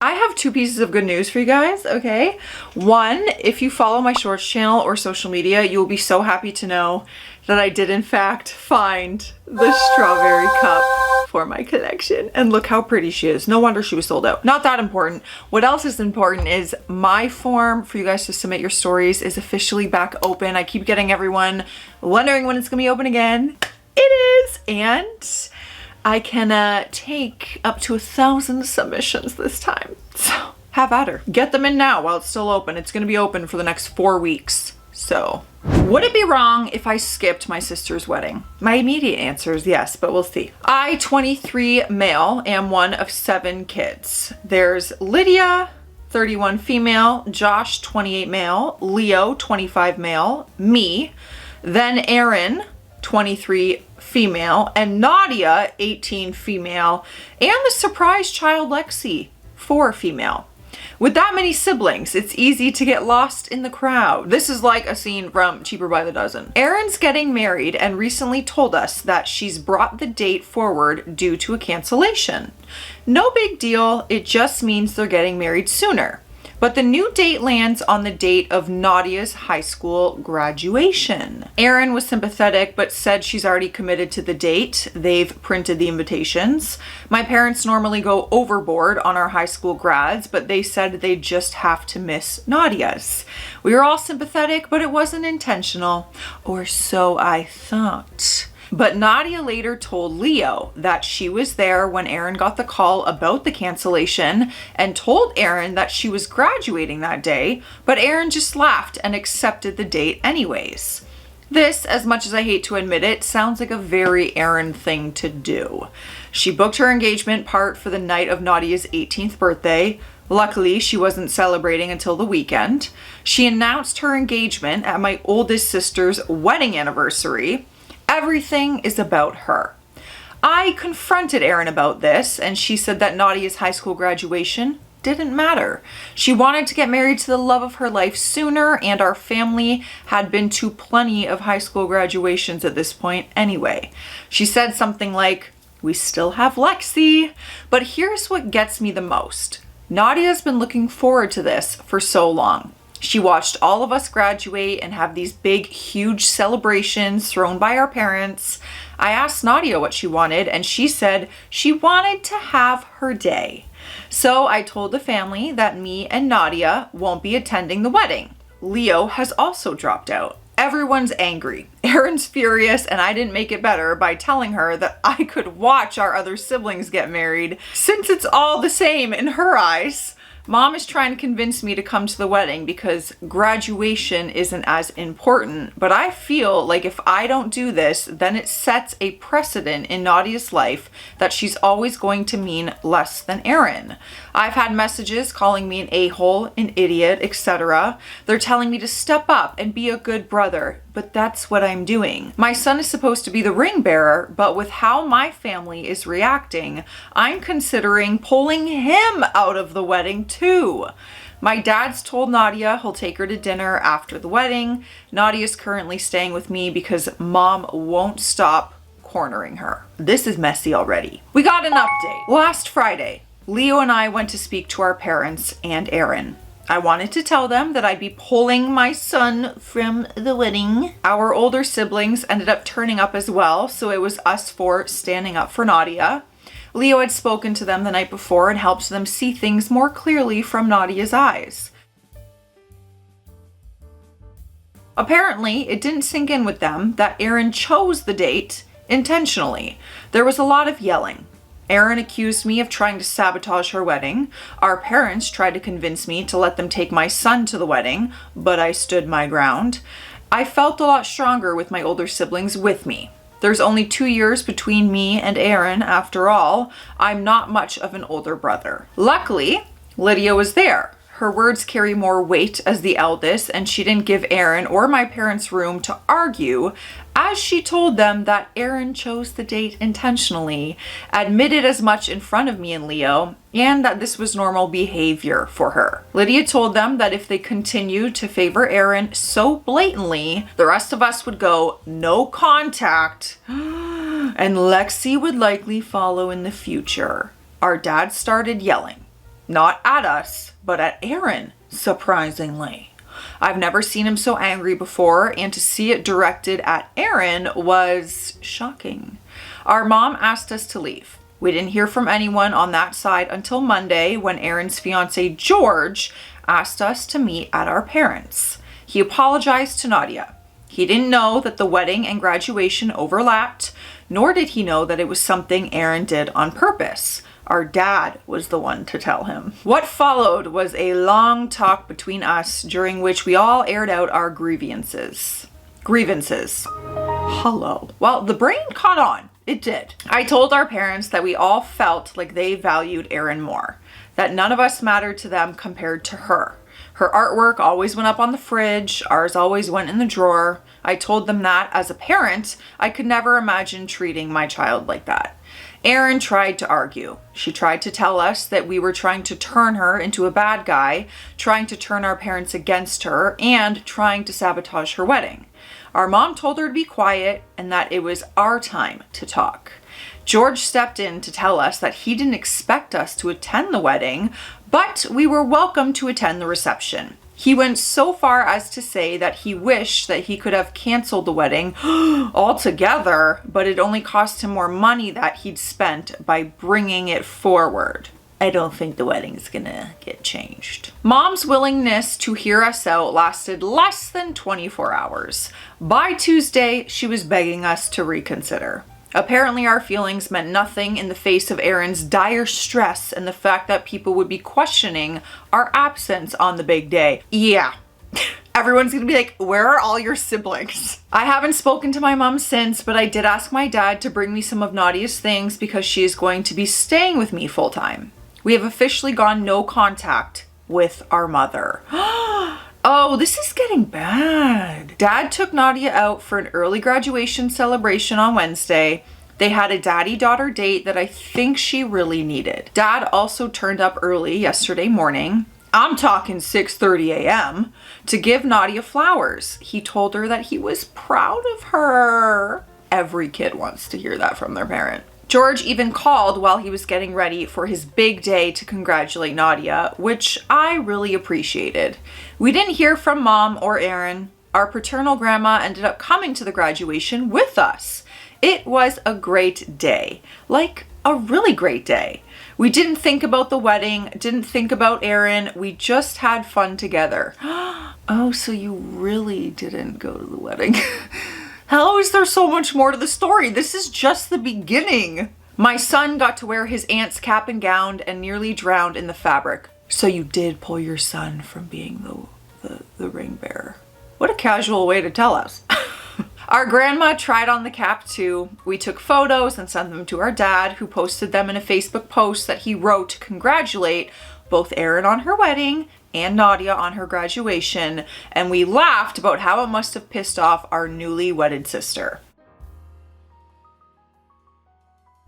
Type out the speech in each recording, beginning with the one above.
I have two pieces of good news for you guys, okay? One, if you follow my shorts channel or social media, you will be so happy to know that I did in fact find the strawberry cup for my collection. And look how pretty she is. No wonder she was sold out. Not that important. What else is important is my form for you guys to submit your stories is officially back open. I keep getting everyone wondering when it's gonna be open again. It is, and I can take up to 1,000 submissions this time. So have at her. Get them in now while it's still open. It's gonna be open for the next 4 weeks. So, would it be wrong if I skipped my sister's wedding? My immediate answer is yes, but we'll see. I, 23 male, am one of 7 kids. There's Lydia, 31 female, Josh, 28 male, Leo, 25 male, me, then Aaron, 23 female, and Nadia, 18 female, and the surprise child Lexi, 4 female. With that many siblings, it's easy to get lost in the crowd. This is like a scene from Cheaper by the Dozen. Erin's getting married and recently told us that she's brought the date forward due to a cancellation. No big deal, it just means they're getting married sooner. But the new date lands on the date of Nadia's high school graduation. Erin was sympathetic, but said she's already committed to the date. They've printed the invitations. My parents normally go overboard on our high school grads, but they said they just have to miss Nadia's. We were all sympathetic, but it wasn't intentional, or so I thought. But Nadia later told Leo that she was there when Erin got the call about the cancellation and told Erin that she was graduating that day, but Erin just laughed and accepted the date anyways. This, as much as I hate to admit it, sounds like a very Erin thing to do. She booked her engagement part for the night of Nadia's 18th birthday. Luckily, she wasn't celebrating until the weekend. She announced her engagement at my oldest sister's wedding anniversary. Everything is about her. I confronted Erin about this, and she said that Nadia's high school graduation didn't matter. She wanted to get married to the love of her life sooner, and our family had been to plenty of high school graduations at this point anyway. She said something like, "We still have Lexi." But here's what gets me the most. Nadia's been looking forward to this for so long. She watched all of us graduate and have these big, huge celebrations thrown by our parents. I asked Nadia what she wanted, and she said she wanted to have her day. So I told the family that me and Nadia won't be attending the wedding. Leo has also dropped out. Everyone's angry. Erin's furious, and I didn't make it better by telling her that I could watch our other siblings get married, since it's all the same in her eyes. Mom is trying to convince me to come to the wedding because graduation isn't as important, but I feel like if I don't do this, then it sets a precedent in Nadia's life that she's always going to mean less than Erin. I've had messages calling me an a-hole, an idiot, etc. They're telling me to step up and be a good brother, but that's what I'm doing. My son is supposed to be the ring bearer, but with how my family is reacting, I'm considering pulling him out of the wedding too. My dad's told Nadia he'll take her to dinner after the wedding. Nadia's currently staying with me because mom won't stop cornering her. This is messy already. We got an update. Last Friday, Leo and I went to speak to our parents and Erin. I wanted to tell them that I'd be pulling my son from the wedding. Our older siblings ended up turning up as well, so it was us 4 standing up for Nadia. Leo had spoken to them the night before and helped them see things more clearly from Nadia's eyes. Apparently, it didn't sink in with them that Erin chose the date intentionally. There was a lot of yelling. Erin accused me of trying to sabotage her wedding. Our parents tried to convince me to let them take my son to the wedding, but I stood my ground. I felt a lot stronger with my older siblings with me. There's only 2 years between me and Erin after all. I'm not much of an older brother. Luckily, Lydia was there. Her words carry more weight as the eldest, and she didn't give Erin or my parents room to argue, as she told them that Erin chose the date intentionally, admitted as much in front of me and Leo, and that this was normal behavior for her. Lydia told them that if they continued to favor Erin so blatantly, the rest of us would go no contact, and Lexi would likely follow in the future. Our dad started yelling. Not at us, but at Aaron, surprisingly. I've never seen him so angry before, and to see it directed at Aaron was shocking. Our mom asked us to leave. We didn't hear from anyone on that side until Monday when Aaron's fiance George asked us to meet at our parents'. He apologized to Nadia. He didn't know that the wedding and graduation overlapped, nor did he know that it was something Aaron did on purpose. Our dad was the one to tell him. What followed was a long talk between us during which we all aired out our grievances. Hello. Well, the brain caught on. It did. I told our parents that we all felt like they valued Erin more, that none of us mattered to them compared to her. Her artwork always went up on the fridge, ours always went in the drawer. I told them that as a parent, I could never imagine treating my child like that. Erin tried to argue. She tried to tell us that we were trying to turn her into a bad guy, trying to turn our parents against her, and trying to sabotage her wedding. Our mom told her to be quiet and that it was our time to talk. George stepped in to tell us that he didn't expect us to attend the wedding, but we were welcome to attend the reception. He went so far as to say that he wished that he could have canceled the wedding altogether, but it only cost him more money that he'd spent by bringing it forward. I don't think the wedding's gonna get changed. Mom's willingness to hear us out lasted less than 24 hours. By Tuesday, she was begging us to reconsider. Apparently our feelings meant nothing in the face of Aaron's dire stress and the fact that people would be questioning our absence on the big day. Yeah. Everyone's gonna be like, where are all your siblings? I haven't spoken to my mom since, but I did ask my dad to bring me some of Nadia's things because she is going to be staying with me full time. We have officially gone no contact with our mother. Oh, this is getting bad. Dad took Nadia out for an early graduation celebration on Wednesday. They had a daddy-daughter date that I think she really needed. Dad also turned up early yesterday morning. I'm talking 6:30 a.m. to give Nadia flowers. He told her that he was proud of her. Every kid wants to hear that from their parent. George even called while he was getting ready for his big day to congratulate Nadia, which I really appreciated. We didn't hear from Mom or Aaron. Our paternal grandma ended up coming to the graduation with us. It was a great day, like a really great day. We didn't think about the wedding, didn't think about Aaron. We just had fun together. Oh, so you really didn't go to the wedding? How is there so much more to the story? This is just the beginning. My son got to wear his aunt's cap and gown and nearly drowned in the fabric. So you did pull your son from being the ring bearer. What a casual way to tell us. Our grandma tried on the cap too. We took photos and sent them to our dad, who posted them in a Facebook post that he wrote to congratulate both Erin on her wedding and Nadia on her graduation, and we laughed about how it must have pissed off our newly wedded sister.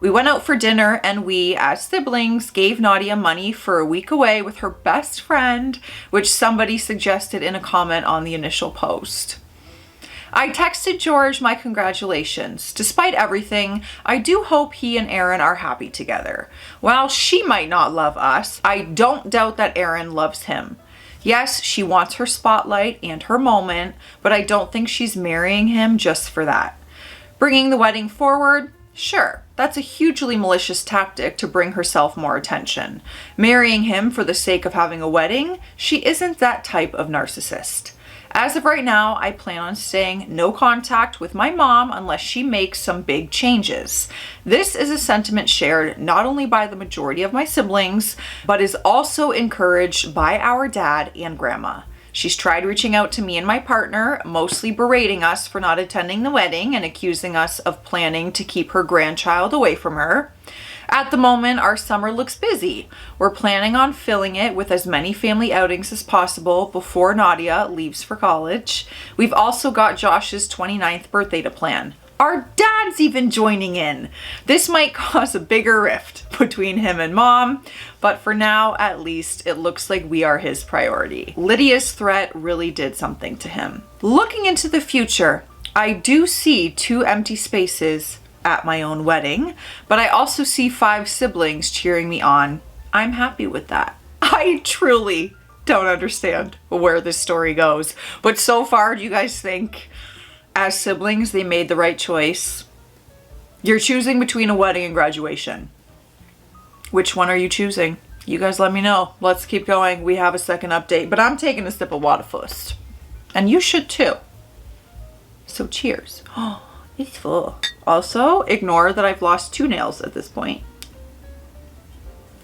We went out for dinner and we, as siblings, gave Nadia money for a week away with her best friend, which somebody suggested in a comment on the initial post. I texted George my congratulations. Despite everything, I do hope he and Erin are happy together. While she might not love us, I don't doubt that Erin loves him. Yes, she wants her spotlight and her moment, but I don't think she's marrying him just for that. Bringing the wedding forward? Sure, that's a hugely malicious tactic to bring herself more attention. Marrying him for the sake of having a wedding? She isn't that type of narcissist. As of right now, I plan on staying no contact with my mom unless she makes some big changes. This is a sentiment shared not only by the majority of my siblings, but is also encouraged by our dad and grandma. She's tried reaching out to me and my partner, mostly berating us for not attending the wedding and accusing us of planning to keep her grandchild away from her. At the moment, our summer looks busy. We're planning on filling it with as many family outings as possible before Nadia leaves for college. We've also got Josh's 29th birthday to plan. Our dad's even joining in. This might cause a bigger rift between him and Mom, but for now, at least, it looks like we are his priority. Lydia's threat really did something to him. Looking into the future, I do see 2 empty spaces at my own wedding, but I also see 5 siblings cheering me on. I'm happy with that. I truly don't understand where this story goes. But so far, do you guys think as siblings they made the right choice? You're choosing between a wedding and graduation. Which one are you choosing? You guys let me know. Let's keep going. We have a second update, but I'm taking a sip of water first. And you should too. So cheers. Oh, it's full. Also, ignore that I've lost 2 nails at this point.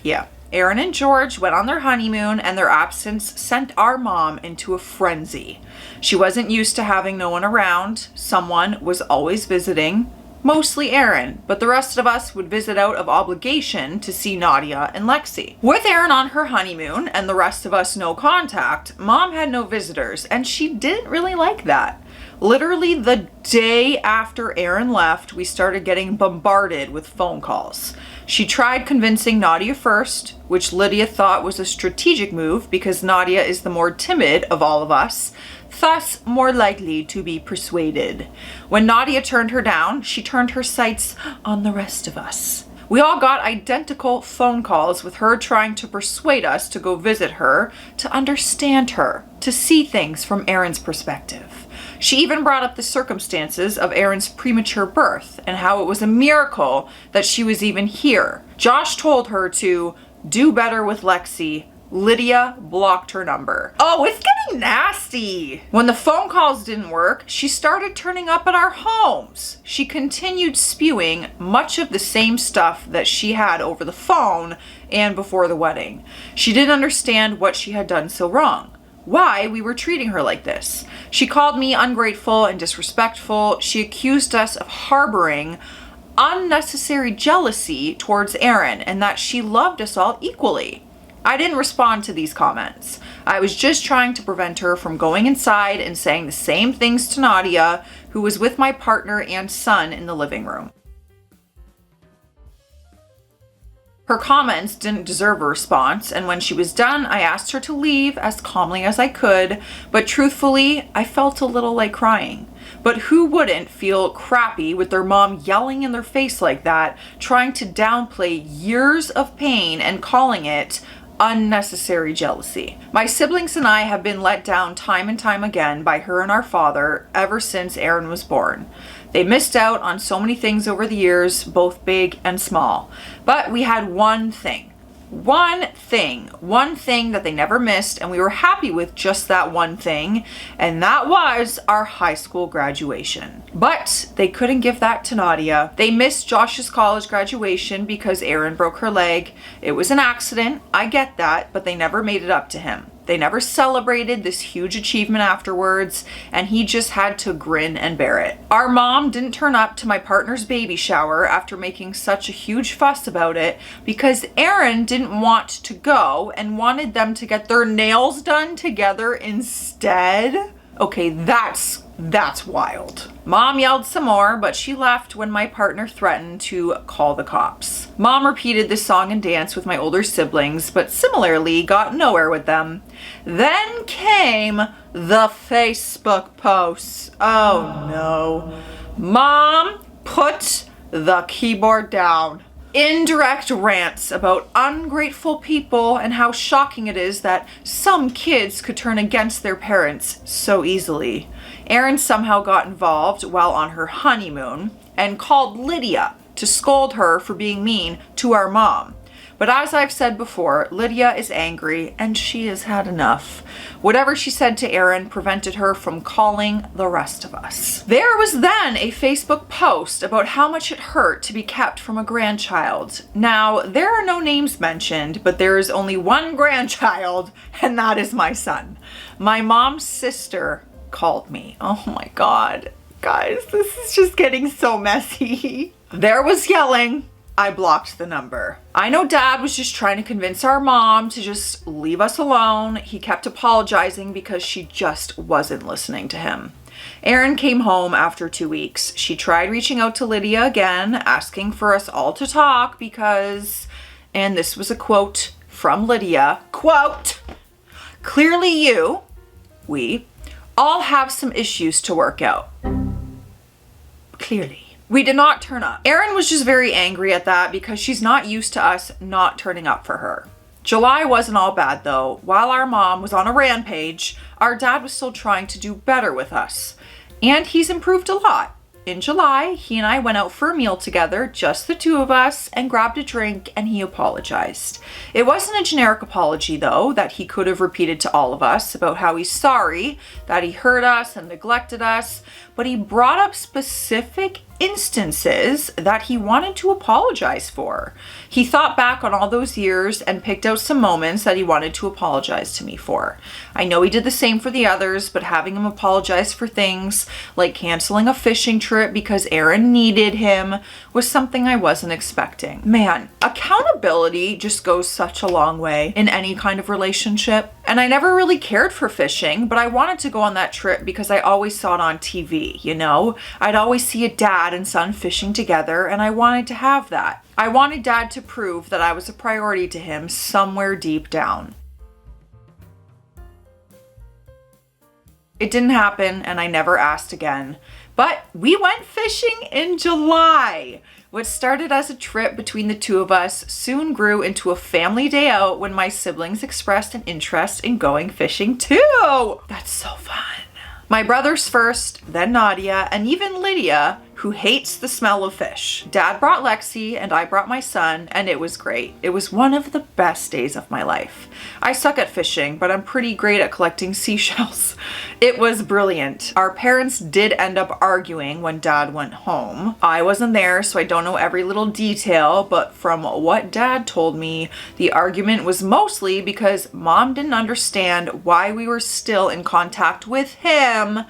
Yeah. Aaron and George went on their honeymoon, and their absence sent our mom into a frenzy. She wasn't used to having no one around. Someone was always visiting, mostly Aaron, but the rest of us would visit out of obligation to see Nadia and Lexi. With Aaron on her honeymoon and the rest of us no contact, Mom had no visitors, and she didn't really like that. Literally the day after Aaron left, we started getting bombarded with phone calls. She tried convincing Nadia first, which Lydia thought was a strategic move because Nadia is the more timid of all of us, thus more likely to be persuaded. When Nadia turned her down, she turned her sights on the rest of us. We all got identical phone calls with her trying to persuade us to go visit her, to understand her, to see things from Aaron's perspective. She even brought up the circumstances of Aaron's premature birth and how it was a miracle that she was even here. Josh told her to do better with Lexi. Lydia blocked her number. Oh, it's getting nasty. When the phone calls didn't work, she started turning up at our homes. She continued spewing much of the same stuff that she had over the phone and before the wedding. She didn't understand what she had done so wrong, why we were treating her like this. She called me ungrateful and disrespectful. She accused us of harboring unnecessary jealousy towards Aaron and that she loved us all equally. I didn't respond to these comments. I was just trying to prevent her from going inside and saying the same things to Nadia, who was with my partner and son in the living room. Her comments didn't deserve a response, and when she was done, I asked her to leave as calmly as I could, but truthfully, I felt a little like crying. But who wouldn't feel crappy with their mom yelling in their face like that, trying to downplay years of pain and calling it unnecessary jealousy? My siblings and I have been let down time and time again by her and our father ever since Aaron was born. They missed out on so many things over the years, both big and small. But we had one thing that they never missed, and we were happy with just that one thing, and that was our high school graduation. But they couldn't give that to Nadia. They missed Josh's college graduation because Aaron broke her leg. It was an accident, I get that, but they never made it up to him. They never celebrated this huge achievement afterwards, and he just had to grin and bear it. Our mom didn't turn up to my partner's baby shower after making such a huge fuss about it because Aaron didn't want to go and wanted them to get their nails done together instead. Okay, that's wild. Mom yelled some more, but she left when my partner threatened to call the cops. Mom repeated this song and dance with my older siblings, but similarly got nowhere with them. Then came the Facebook posts. Oh no. Mom put the keyboard down. Indirect rants about ungrateful people and how shocking it is that some kids could turn against their parents so easily. Aaron somehow got involved while on her honeymoon and called Lydia to scold her for being mean to our mom. But as I've said before, Lydia is angry and she has had enough. Whatever she said to Aaron prevented her from calling the rest of us. There was then a Facebook post about how much it hurt to be kept from a grandchild. Now, there are no names mentioned, but there is only one grandchild, and that is my son. My mom's sister called me. Oh my God. Guys, this is just getting so messy. There was yelling. I blocked the number. I know Dad was just trying to convince our mom to just leave us alone. He kept apologizing because she just wasn't listening to him. Aaron came home after 2 weeks. She tried reaching out to Lydia again, asking for us all to talk because, and this was a quote from Lydia, quote, "Clearly we all have some issues to work out." Clearly. We did not turn up. Aaron was just very angry at that because she's not used to us not turning up for her. July wasn't all bad though. While our mom was on a rampage, our dad was still trying to do better with us. And he's improved a lot. In July, he and I went out for a meal together, just the two of us, and grabbed a drink, and he apologized. It wasn't a generic apology, though, that he could have repeated to all of us about how he's sorry, that he hurt us and neglected us, but he brought up specific instances that he wanted to apologize for. He thought back on all those years and picked out some moments that he wanted to apologize to me for. I know he did the same for the others, but having him apologize for things like canceling a fishing trip because Aaron needed him was something I wasn't expecting. Man, accountability just goes such a long way in any kind of relationship. And I never really cared for fishing, but I wanted to go on that trip because I always saw it on TV, you know? I'd always see a dad and son fishing together, and I wanted to have that. I wanted Dad to prove that I was a priority to him somewhere deep down. It didn't happen, and I never asked again. But we went fishing in July. What started as a trip between the two of us soon grew into a family day out when my siblings expressed an interest in going fishing too. That's so fun. My brothers first, then Nadia, and even Lydia, who hates the smell of fish. Dad brought Lexi and I brought my son, and it was great. It was one of the best days of my life. I suck at fishing, but I'm pretty great at collecting seashells. It was brilliant. Our parents did end up arguing when Dad went home. I wasn't there, so I don't know every little detail, but from what Dad told me, the argument was mostly because Mom didn't understand why we were still in contact with him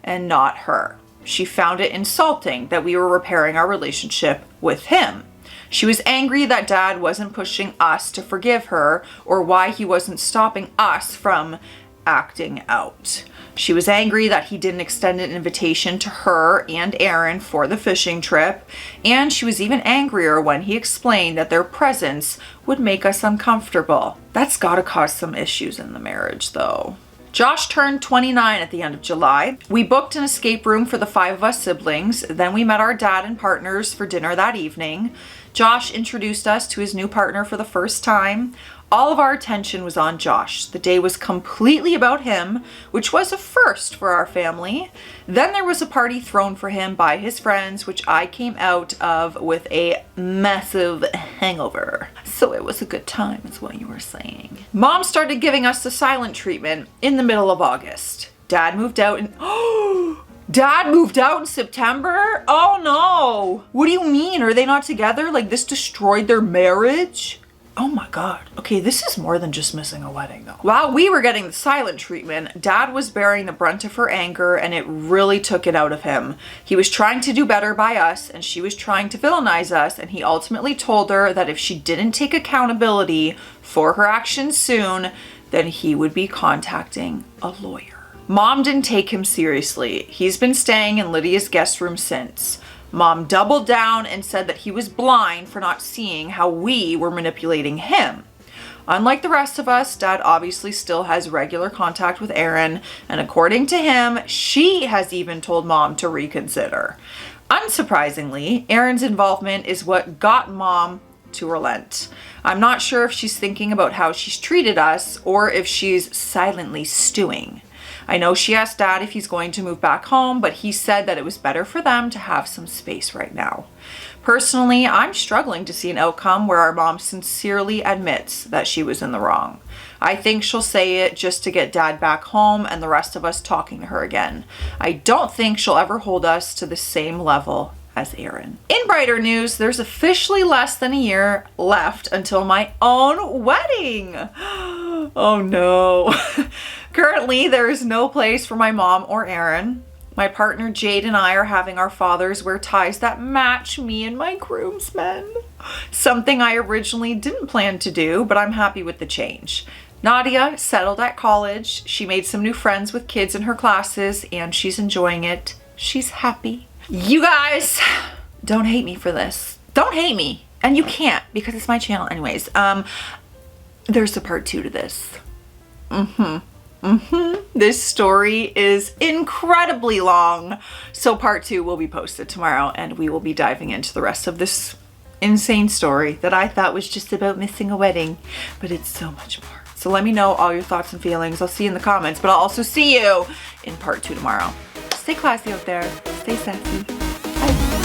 and not her. She found it insulting that we were repairing our relationship with him. She was angry that Dad wasn't pushing us to forgive her or why he wasn't stopping us from acting out. She was angry that he didn't extend an invitation to her and Aaron for the fishing trip, and she was even angrier when he explained that their presence would make us uncomfortable. That's gotta cause some issues in the marriage, though. Josh turned 29 at the end of July. We booked an escape room for the 5 of us siblings. Then we met our dad and partners for dinner that evening. Josh introduced us to his new partner for the first time. All of our attention was on Josh. The day was completely about him, which was a first for our family. Then there was a party thrown for him by his friends, which I came out of with a massive hangover. So it was a good time, is what you were saying. Mom started giving us the silent treatment in the middle of August. Dad moved out in... Dad moved out in September? Oh no! What do you mean? Are they not together? Like this destroyed their marriage? Oh my God. Okay, this is more than just missing a wedding though. While we were getting the silent treatment, Dad was bearing the brunt of her anger, and it really took it out of him. He was trying to do better by us, and she was trying to villainize us, and he ultimately told her that if she didn't take accountability for her actions soon, then he would be contacting a lawyer. Mom didn't take him seriously. He's been staying in Lydia's guest room since. Mom doubled down and said that he was blind for not seeing how we were manipulating him. Unlike the rest of us, Dad obviously still has regular contact with Aaron, and according to him, she has even told Mom to reconsider. Unsurprisingly, Aaron's involvement is what got Mom to relent. I'm not sure if she's thinking about how she's treated us or if she's silently stewing. I know she asked Dad if he's going to move back home, but he said that it was better for them to have some space right now. Personally, I'm struggling to see an outcome where our mom sincerely admits that she was in the wrong. I think she'll say it just to get Dad back home and the rest of us talking to her again. I don't think she'll ever hold us to the same level as Aaron. In brighter news, there's officially less than a year left until my own wedding. Oh no. Currently, there is no place for my mom or Aaron. My partner Jade and I are having our fathers wear ties that match me and my groomsmen. Something I originally didn't plan to do, but I'm happy with the change. Nadia settled at college. She made some new friends with kids in her classes, and she's enjoying it. She's happy. You guys, don't hate me for this. Don't hate me. And you can't, because it's my channel anyways. There's a part 2 to this. This story is incredibly long. So part 2 will be posted tomorrow, and we will be diving into the rest of this insane story that I thought was just about missing a wedding, but it's so much more. So let me know all your thoughts and feelings. I'll see you in the comments, but I'll also see you in part 2 tomorrow. Stay classy out there. Stay sassy. Bye.